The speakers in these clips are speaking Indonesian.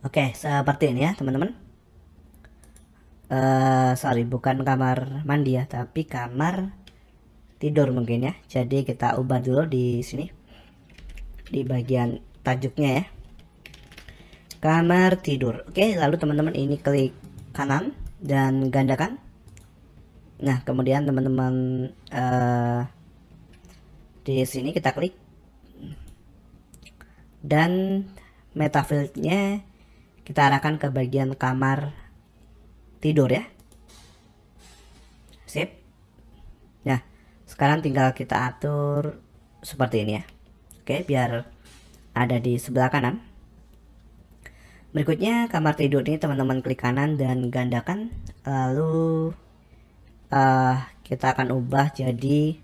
Oke, seperti ini ya teman-teman. Sorry, bukan kamar mandi ya, tapi kamar tidur mungkin ya. Jadi kita ubah dulu di sini, di bagian tajuknya ya, kamar tidur. Oke, lalu teman-teman ini klik kanan dan gandakan. Nah, kemudian teman-teman di sini kita klik dan metafieldnya kita arahkan ke bagian kamar tidur ya. Sip. Nah, sekarang tinggal kita atur seperti ini ya. Oke, biar ada di sebelah kanan. Berikutnya kamar tidur ini teman-teman klik kanan dan gandakan. Lalu kita akan ubah jadi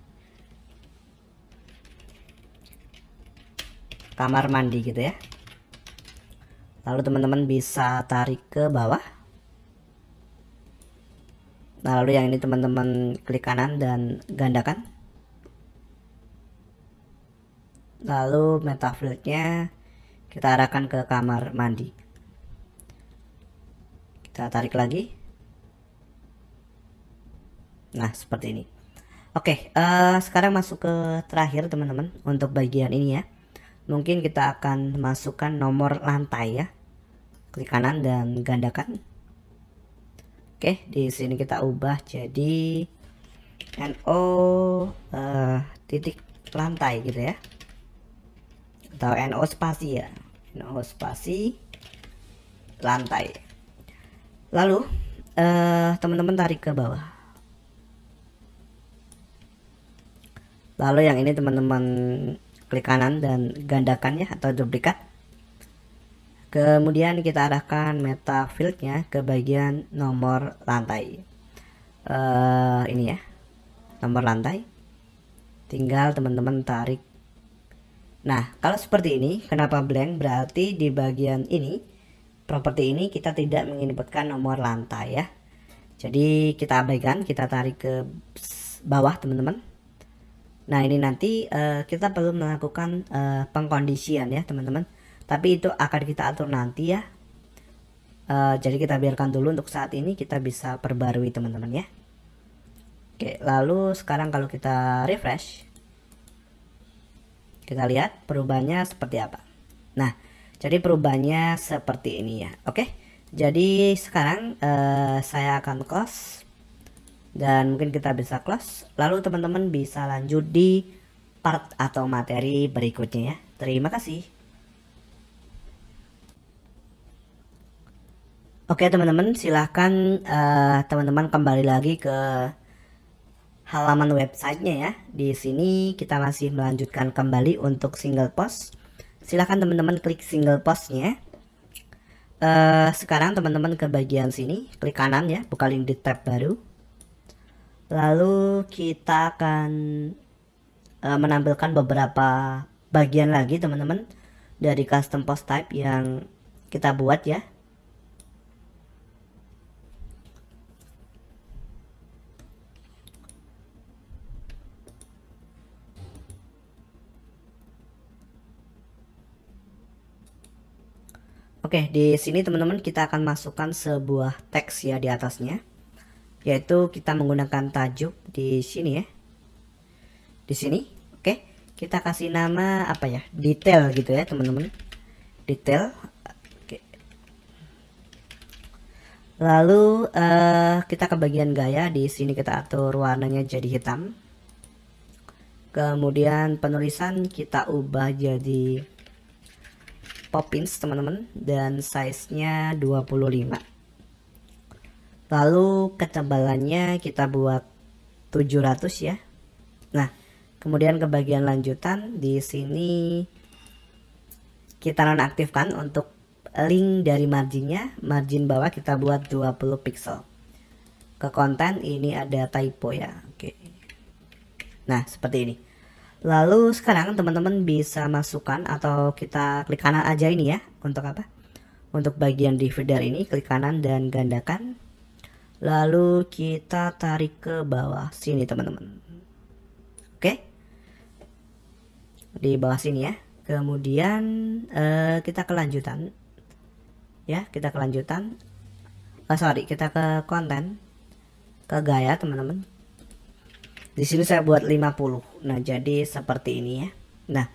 kamar mandi gitu ya. Lalu teman-teman bisa tarik ke bawah. Nah, lalu yang ini teman-teman klik kanan dan gandakan. Lalu metafieldnya kita arahkan ke kamar mandi. Kita tarik lagi. Nah, seperti ini. Oke, sekarang masuk ke terakhir teman-teman untuk bagian ini ya. Mungkin kita akan masukkan nomor lantai ya. Klik kanan dan gandakan. Oke, di sini kita ubah jadi NO titik lantai gitu ya. Atau NO spasi ya. NO spasi lantai. Lalu teman-teman tarik ke bawah. Lalu yang ini teman-teman klik kanan dan gandakan ya, atau duplikat. Kemudian kita arahkan metafieldnya ke bagian nomor lantai. Ini ya, nomor lantai. Tinggal teman-teman tarik. Nah, kalau seperti ini, kenapa blank? Berarti di bagian ini, properti ini kita tidak menginputkan nomor lantai ya. Jadi kita abaikan, kita tarik ke bawah teman-teman. Nah, ini nanti kita perlu melakukan pengkondisian ya teman-teman. Tapi itu akan kita atur nanti ya. Jadi kita biarkan dulu untuk saat ini, kita bisa perbarui teman-teman ya. Oke, lalu sekarang kalau kita refresh, kita lihat perubahannya seperti apa. Nah, jadi perubahannya seperti ini ya. Oke, jadi sekarang saya akan close. Dan mungkin kita bisa close. Lalu teman-teman bisa lanjut di part atau materi berikutnya ya. Terima kasih. Oke teman-teman, silahkan teman-teman kembali lagi ke halaman websitenya ya. Di sini kita masih melanjutkan kembali untuk single post. Silahkan teman-teman klik single postnya. Sekarang teman-teman ke bagian sini, klik kanan ya, buka link di tab baru. Lalu kita akan menampilkan beberapa bagian lagi teman-teman dari custom post type yang kita buat ya. Oke, di sini teman-teman kita akan masukkan sebuah teks ya di atasnya, yaitu kita menggunakan tajuk di sini ya. Di sini, oke, kita kasih nama apa ya? Detail gitu ya, teman-teman. Detail. Oke. Lalu kita ke bagian gaya, di sini kita atur warnanya jadi hitam. Kemudian penulisan kita ubah jadi Poppins teman-teman, dan size-nya 25. Lalu ketebalannya kita buat 700 ya. Nah, kemudian ke bagian lanjutan, di sini kita nonaktifkan untuk link dari marginnya. Margin bawah kita buat 20 pixel. Ke konten ini ada typo ya. Oke. Nah, seperti ini. Lalu sekarang teman-teman bisa masukkan, atau kita klik kanan aja ini ya. Untuk apa? Untuk bagian divider ini, klik kanan dan gandakan. Lalu kita tarik ke bawah sini teman-teman. Oke. Di bawah sini ya. Kemudian kita kelanjutan. ya, kita ke lanjutan. Kita ke konten, ke gaya teman-teman. Di sini saya buat 50. Nah, jadi seperti ini ya. Nah,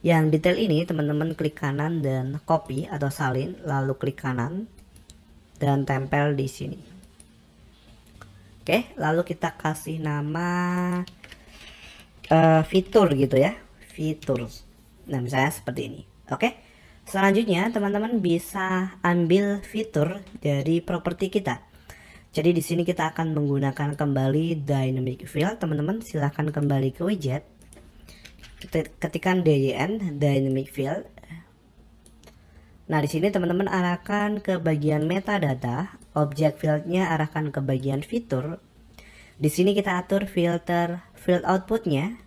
yang detail ini teman-teman klik kanan dan copy atau salin, lalu klik kanan dan tempel di sini. Oke, lalu kita kasih nama fitur gitu ya, fitur. Nah, misalnya seperti ini. Oke, selanjutnya teman-teman bisa ambil fitur dari properti kita. Jadi di sini kita akan menggunakan kembali dynamic fill. Teman-teman silahkan kembali ke widget, ketikkan dyn dynamic fill. Nah, di sini teman-teman arahkan ke bagian metadata, objek fieldnya arahkan ke bagian fitur. Di sini kita atur filter field outputnya.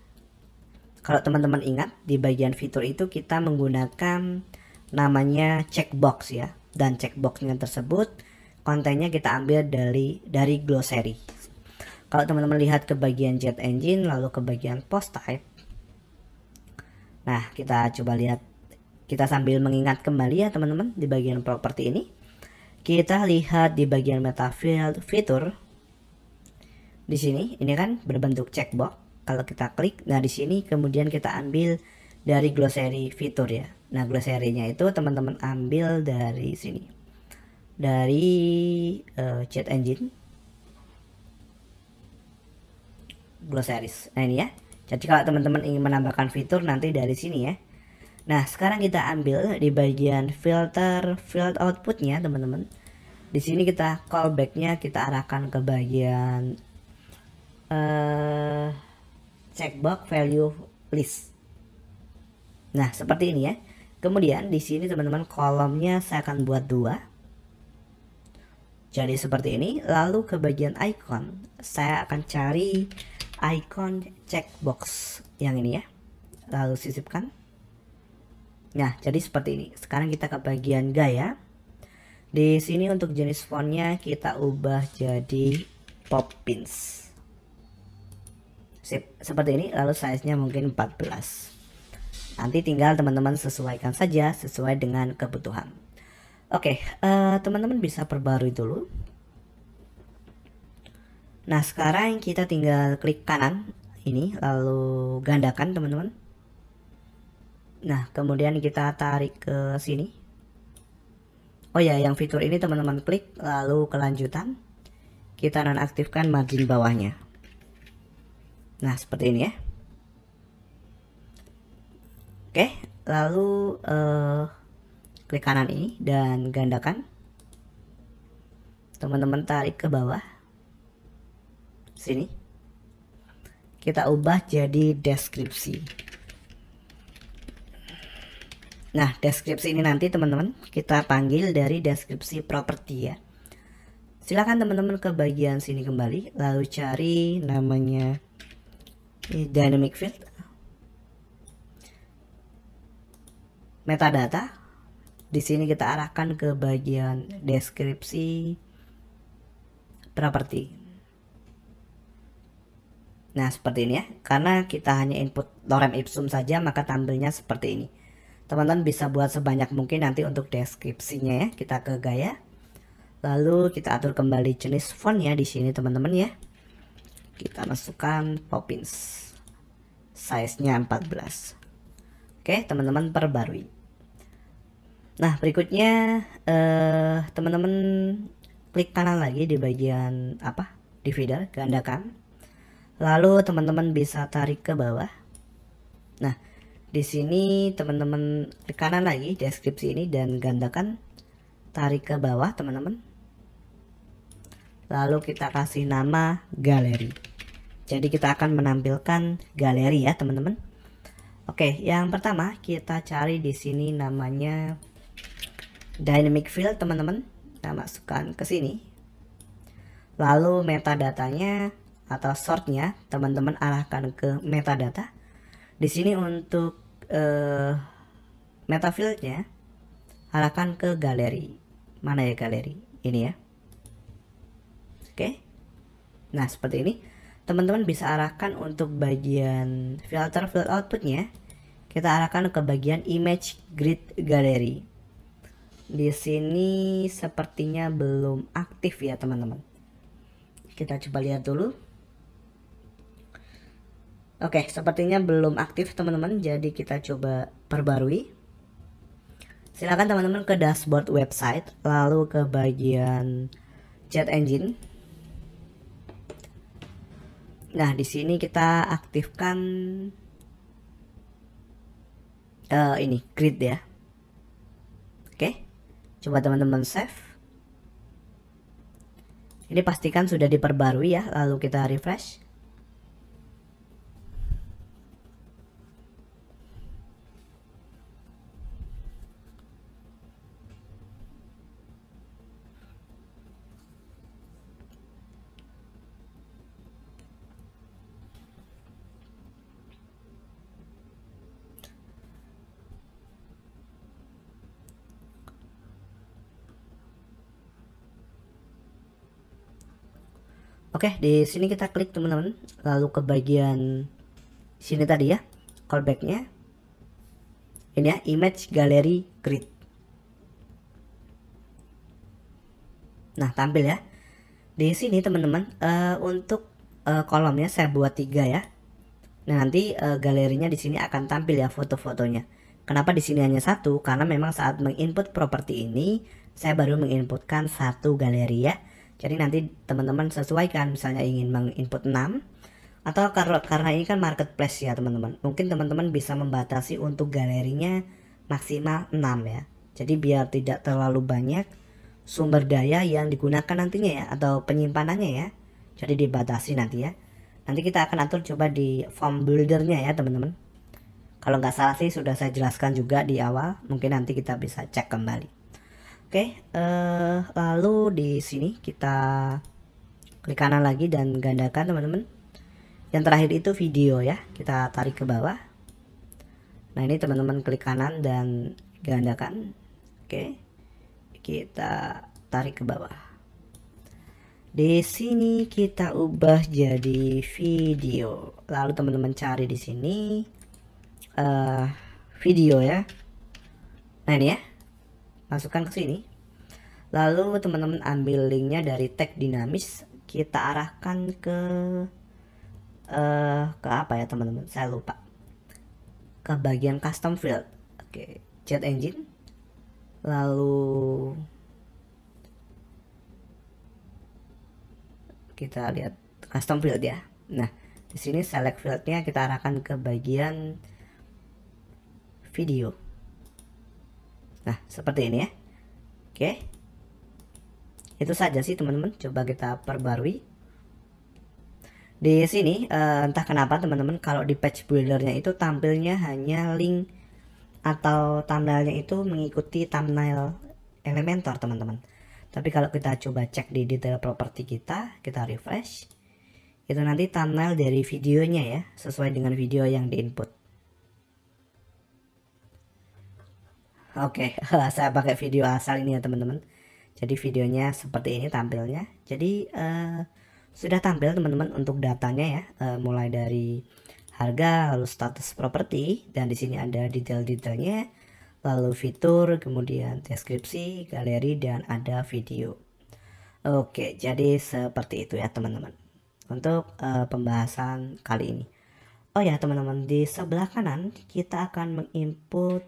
Kalau teman-teman ingat, di bagian fitur itu kita menggunakan namanya checkbox ya, dan checkboxnya tersebut kontennya kita ambil dari glossary. Kalau teman-teman lihat ke bagian jet engine lalu ke bagian post type, nah kita coba lihat, kita sambil mengingat kembali ya teman-teman, di bagian properti ini kita lihat di bagian meta field fitur. Di sini ini kan berbentuk checkbox. Kalau kita klik, nah di sini kemudian kita ambil dari glossary fitur ya. Nah, glossary-nya itu teman-teman ambil dari sini, dari jet engine glossaries. Nah, ini ya. Jadi kalau teman-teman ingin menambahkan fitur nanti dari sini ya. Nah, sekarang kita ambil di bagian filter field outputnya teman-teman. Di sini kita callback-nya kita arahkan ke bagian checkbox value list. Nah, seperti ini ya. Kemudian di sini teman-teman kolomnya saya akan buat 2. Jadi seperti ini. Lalu ke bagian icon saya akan cari icon checkbox yang ini ya. Lalu sisipkan. Nah, jadi seperti ini. Sekarang kita ke bagian gaya. Di sini untuk jenis fontnya kita ubah jadi Poppins. Sip, seperti ini. Lalu size-nya mungkin 14. Nanti tinggal teman-teman sesuaikan saja sesuai dengan kebutuhan. Oke, teman-teman bisa perbarui dulu. Nah, sekarang kita tinggal klik kanan ini, lalu gandakan teman-teman. Nah, kemudian kita tarik ke sini. Oh ya, yang fitur ini teman-teman klik, lalu kelanjutan kita nonaktifkan margin bawahnya. Nah, seperti ini ya. Oke, lalu klik kanan ini dan gandakan. Teman-teman tarik ke bawah sini. Kita ubah jadi deskripsi. Nah, deskripsi ini nanti teman-teman kita panggil dari deskripsi properti ya. Silakan teman-teman ke bagian sini kembali, lalu cari namanya dynamic field, metadata. Di sini kita arahkan ke bagian deskripsi properti. Nah, seperti ini ya. Karena kita hanya input lorem ipsum saja, maka tampilnya seperti ini. Teman-teman bisa buat sebanyak mungkin nanti untuk deskripsinya ya. Kita ke gaya, lalu kita atur kembali jenis fontnya di sini teman-teman ya. Kita masukkan Poppins, size-nya 14. Oke, teman-teman perbarui. Nah, berikutnya teman-teman klik kanan lagi di bagian divider, gandakan. Lalu teman-teman bisa tarik ke bawah. Nah, di sini teman-teman klik kanan lagi deskripsi ini dan gandakan, tarik ke bawah teman-teman. Lalu kita kasih nama galeri. Jadi kita akan menampilkan galeri ya teman-teman. Oke, yang pertama kita cari di sini namanya dynamic field teman-teman. Kita masukkan ke sini. Lalu metadatanya atau sortnya teman-teman arahkan ke metadata. Di sini untuk meta fieldnya arahkan ke galeri. Mana ya galeri? Ini ya. Oke. Nah, seperti ini. Teman-teman bisa arahkan untuk bagian filter field outputnya. Kita arahkan ke bagian image grid gallery. Di sini sepertinya belum aktif ya teman-teman. Kita coba lihat dulu. Oke, sepertinya belum aktif teman-teman. Jadi kita coba perbarui. Silakan teman-teman ke dashboard website, lalu ke bagian chat engine. Nah, di sini kita aktifkan ini grid ya. Oke, coba teman-teman save. Ini pastikan sudah diperbarui ya, lalu kita refresh. Oke, di sini kita klik teman-teman, lalu ke bagian sini tadi ya, callbacknya. Ini ya, image gallery grid. Nah, tampil ya. Di sini teman-teman, untuk kolomnya saya buat 3 ya. Nah, nanti galerinya di sini akan tampil ya foto-fotonya. Kenapa di sini hanya 1? Karena memang saat menginput properti ini saya baru menginputkan 1 galeri ya. Jadi nanti teman-teman sesuaikan, misalnya ingin menginput 6 atau karena ini kan marketplace ya teman-teman. Mungkin teman-teman bisa membatasi untuk galerinya maksimal 6 ya. Jadi biar tidak terlalu banyak sumber daya yang digunakan nantinya ya, atau penyimpanannya ya. Jadi dibatasi nanti ya. Nanti kita akan atur coba di form buildernya ya teman-teman. Kalau nggak salah sih sudah saya jelaskan juga di awal. Mungkin nanti kita bisa cek kembali. Oke, lalu di sini kita klik kanan lagi dan gandakan teman-teman. Yang terakhir itu video ya, kita tarik ke bawah. Nah ini teman-teman klik kanan dan gandakan. Oke, kita tarik ke bawah. Di sini kita ubah jadi video. Lalu teman-teman cari di sini video ya. Nah ini ya, masukkan ke sini. Lalu teman-teman ambil linknya dari tag dinamis, kita arahkan ke apa ya teman-teman, saya lupa, ke bagian custom field. Oke, chat engine, lalu kita lihat custom field ya. Nah di sini select fieldnya kita arahkan ke bagian video. Nah seperti ini ya. Oke, itu saja sih teman-teman. Coba kita perbarui. Di sini entah kenapa teman-teman, kalau di page buildernya itu tampilnya hanya link atau thumbnailnya itu mengikuti thumbnail Elementor teman-teman. Tapi kalau kita coba cek di detail properti kita refresh, itu nanti thumbnail dari videonya ya, sesuai dengan video yang diinput. Oke, saya pakai video asal ini ya teman-teman. Jadi videonya seperti ini tampilnya. Jadi sudah tampil teman-teman untuk datanya ya, mulai dari harga, lalu status properti, dan di sini ada detail-detailnya, lalu fitur, kemudian deskripsi, galeri, dan ada video. Oke, jadi seperti itu ya teman-teman untuk pembahasan kali ini. Oh ya teman-teman, di sebelah kanan kita akan menginput,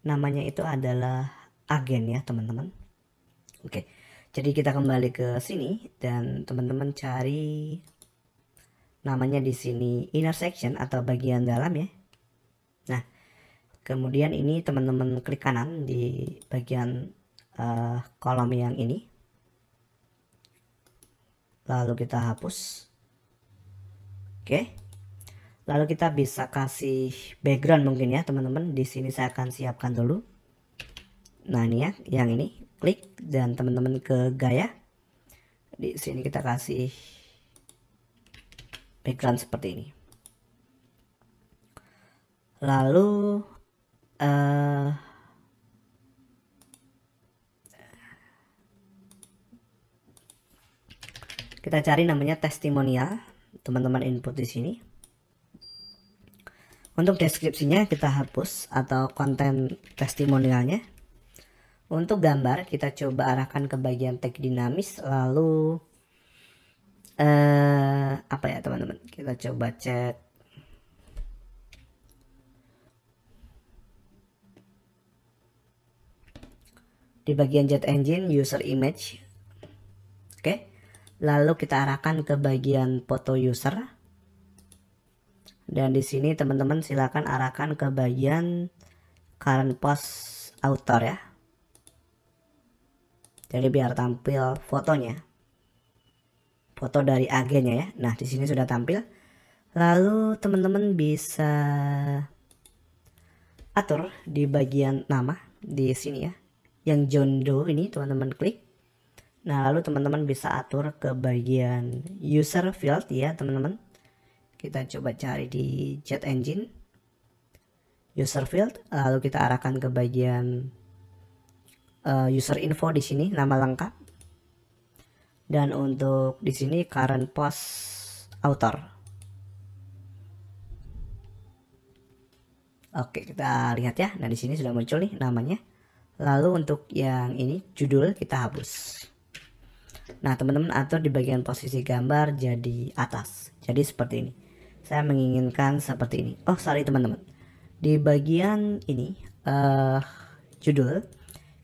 namanya itu adalah agen ya teman-teman. Oke, jadi kita kembali ke sini dan teman-teman cari namanya di sini intersection atau bagian dalam ya. Nah kemudian ini teman-teman klik kanan di bagian kolom yang ini, lalu kita hapus. Oke, lalu kita bisa kasih background mungkin ya teman-teman. Di sini saya akan siapkan dulu. Nah ini ya, yang ini klik dan teman-teman ke gaya. Di sini kita kasih background seperti ini. Lalu kita cari namanya testimonial. Teman-teman input di sini. Untuk deskripsinya kita hapus atau konten testimonialnya. Untuk gambar kita coba arahkan ke bagian tag dinamis, lalu apa ya teman-teman, kita coba cek di bagian jet engine user image. Oke, lalu kita arahkan ke bagian foto user, dan di sini teman-teman silakan arahkan ke bagian current post author ya, jadi biar tampil fotonya, foto dari agennya ya. Nah di sini sudah tampil. Lalu teman-teman bisa atur di bagian nama di sini ya, yang John Doe ini teman-teman klik. Nah lalu teman-teman bisa atur ke bagian user field ya teman-teman. Kita coba cari di jet engine user field, lalu kita arahkan ke bagian user info, di sini nama lengkap, dan untuk di sini current post author. Oke, kita lihat ya. Nah di sini sudah muncul nih namanya. Lalu untuk yang ini judul kita hapus. Nah teman-teman atur di bagian posisi gambar jadi atas, jadi seperti ini. Saya menginginkan seperti ini. Oh sorry teman-teman, di bagian ini judul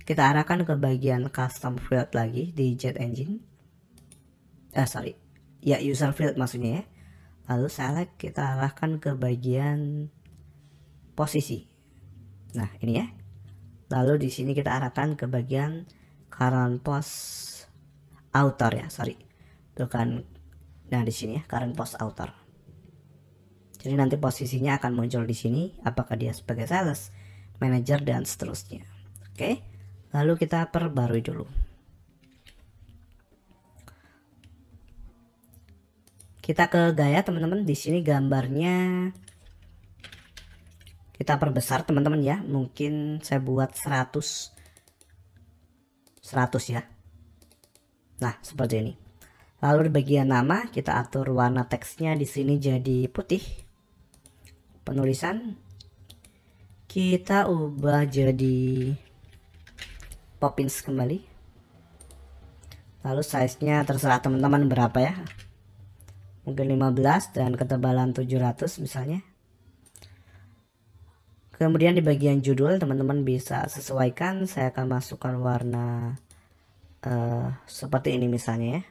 kita arahkan ke bagian custom field lagi di jet engine. Sorry ya, user field maksudnya ya. Lalu select, kita arahkan ke bagian posisi. Nah ini ya. Lalu di sini kita arahkan ke bagian current post author ya, sorry bukan. Nah di sini ya, current post author. Jadi nanti posisinya akan muncul di sini, apakah dia sebagai sales, manager, dan seterusnya. Oke, lalu kita perbarui dulu. Kita ke gaya teman-teman. Di sini gambarnya kita perbesar teman-teman ya. Mungkin saya buat 100 ya. Nah seperti ini. Lalu di bagian nama kita atur warna teksnya di sini jadi putih. Penulisan kita ubah jadi Poppins kembali. Lalu size-nya terserah teman-teman berapa ya. Mungkin 15 dan ketebalan 700 misalnya. Kemudian di bagian judul teman-teman bisa sesuaikan. Saya akan masukkan warna seperti ini misalnya ya.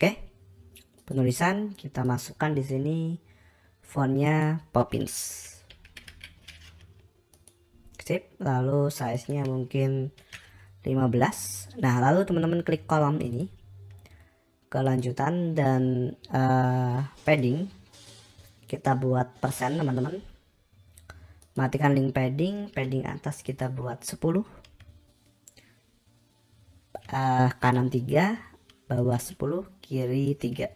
Oke. Penulisan kita masukkan di sini fontnya Poppins. Sip. Lalu size-nya mungkin 15. Nah, lalu teman-teman klik kolom ini, kelanjutan, dan padding kita buat persen teman-teman. Matikan link padding. Padding atas kita buat 10, kanan 3, bawah 10, kiri 3.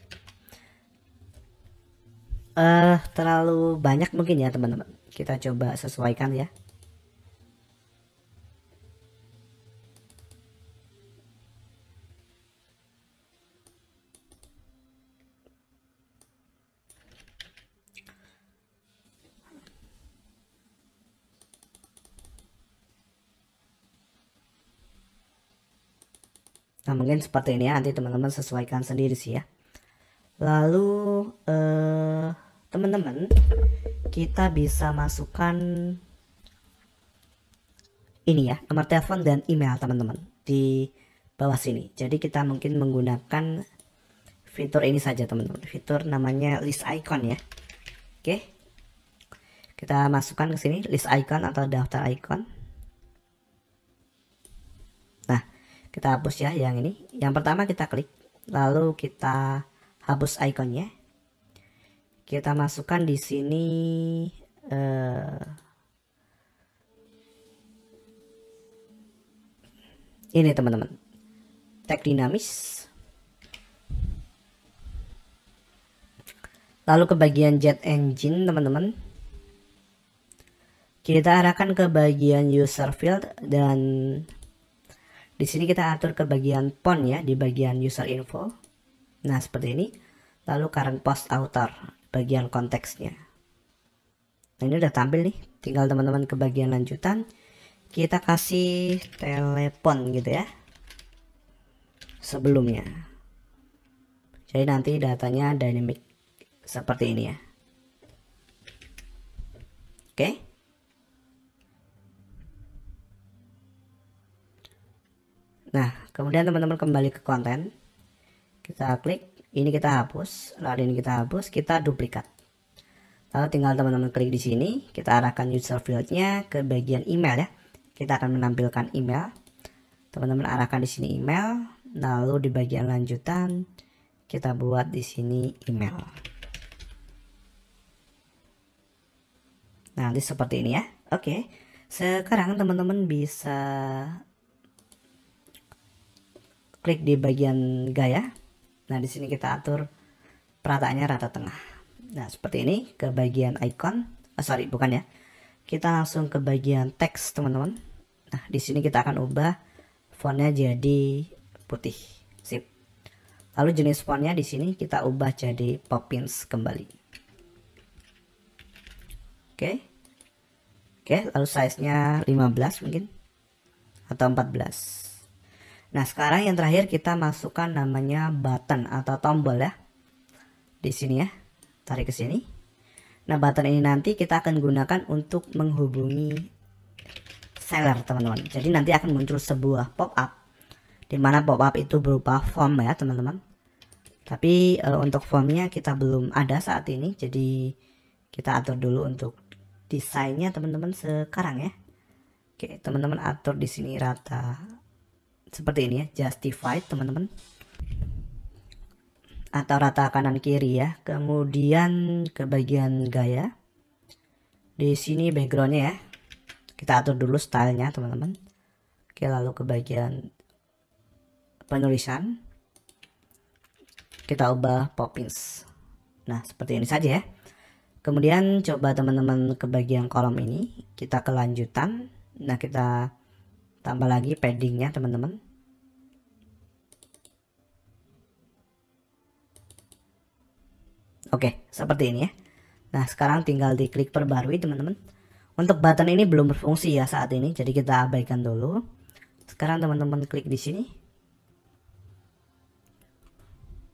Terlalu banyak mungkin ya teman-teman. Kita coba sesuaikan ya. Nah mungkin seperti ini ya, nanti teman-teman sesuaikan sendiri sih ya. Lalu teman-teman kita bisa masukkan ini ya, nomor telepon dan email teman-teman di bawah sini. Jadi kita mungkin menggunakan fitur ini saja teman-teman, fitur namanya list icon ya. Oke, kita masukkan ke sini list icon atau daftar icon. Nah kita hapus ya yang ini. Yang pertama kita klik, lalu kita hapus ikonnya. Kita masukkan di sini ini teman-teman, tag dinamis. Lalu ke bagian jet engine teman-teman, kita arahkan ke bagian user field, dan di sini kita atur ke bagian font ya, di bagian user info. Nah seperti ini. Lalu current post author, bagian konteksnya. Nah, ini udah tampil nih, tinggal teman-teman ke bagian lanjutan, kita kasih telepon gitu ya sebelumnya. Jadi nanti datanya dynamic seperti ini ya. Oke. Nah, kemudian teman-teman kembali ke konten, kita klik, ini kita hapus, lalu ini kita hapus, kita duplikat. Lalu tinggal teman-teman klik di sini, kita arahkan user fieldnya ke bagian email ya. Kita akan menampilkan email. Teman-teman arahkan di sini email, lalu di bagian lanjutan kita buat di sini email. Nah, nanti seperti ini ya. Oke. Sekarang teman-teman bisa klik di bagian gaya. Nah, di sini kita atur perataannya rata tengah. Nah, seperti ini ke bagian icon. Sorry, bukan ya. Kita langsung ke bagian teks, teman-teman. Nah, di sini kita akan ubah fontnya jadi putih. Sip. Lalu jenis fontnya di sini kita ubah jadi Poppins kembali. Oke. Oke, lalu size-nya 15 mungkin atau 14. Nah, sekarang yang terakhir kita masukkan namanya button atau tombol ya. Di sini ya. Tarik ke sini. Nah, button ini nanti kita akan gunakan untuk menghubungi seller, teman-teman. Jadi nanti akan muncul sebuah pop-up di mana pop-up itu berupa form ya, teman-teman. Tapi untuk formnya kita belum ada saat ini. Jadi kita atur dulu untuk desainnya, teman-teman, sekarang ya. Oke, teman-teman atur di sini rata seperti ini ya, justified, teman-teman, atau rata kanan kiri ya. Kemudian ke bagian gaya, di sini backgroundnya ya, kita atur dulu stylenya, teman-teman. Oke, lalu ke bagian penulisan kita ubah Poppins. Nah, seperti ini saja ya. Kemudian coba teman-teman ke bagian kolom ini, kita ke lanjutan. Nah, kita tambah lagi paddingnya, teman-teman. Oke, seperti ini ya. Nah, sekarang tinggal diklik perbarui, teman-teman. Untuk button ini belum berfungsi ya saat ini, jadi kita abaikan dulu. Sekarang teman-teman klik di sini.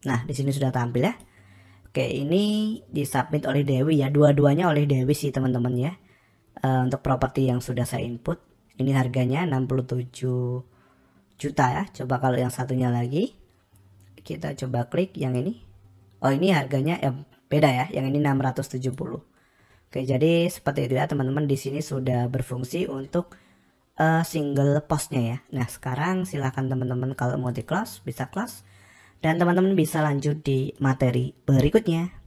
Nah, di sini sudah tampil ya. Oke, ini disubmit oleh Dewi ya. Dua-duanya oleh Dewi sih, teman-teman ya. Untuk properti yang sudah saya input, ini harganya 67 juta ya. Coba kalau yang satunya lagi, kita coba klik yang ini. Oh, ini harganya beda ya. Yang ini 670. Oke, jadi seperti itu ya, teman-teman. Di sini sudah berfungsi untuk single postnya ya. Nah, sekarang silahkan teman-teman kalau mau di close bisa close, dan teman-teman bisa lanjut di materi berikutnya.